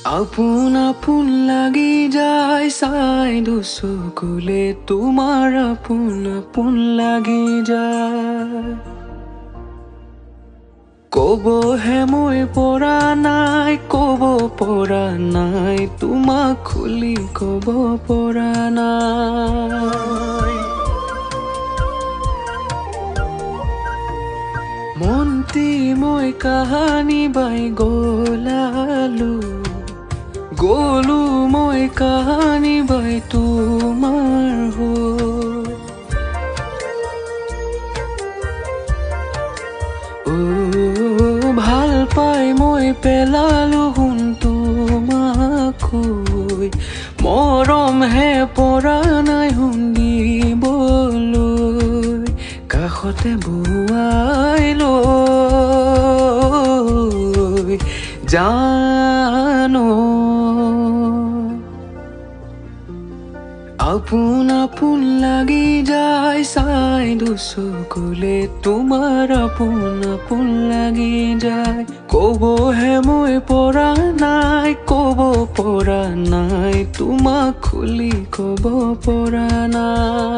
আপোন আপোন লাগি যায় চাই দুচকুলে তোমাৰ আপোন আপোন লাগি যায় কবহে মই পৰা নাই কব পৰা নাই তোমাক খুলি কব পৰা নাই মনটি মই কাহানি বাই গলো মই কাহানি বাই তোমাৰ হৈ ভাল পাই মই পেলালো সোণ তোমাকৈ মৰম হে পৰা নাই সোণ দিবলৈ কাষতে বুৱাই লৈ জানো আপোন আপোন লাগি যায় চাই দুচকুলে তোমাৰ আপোন আপোন লাগি যায় কবহে মই পৰা নাই কব পৰা নাই তোমাক খুলি কব পৰা নাই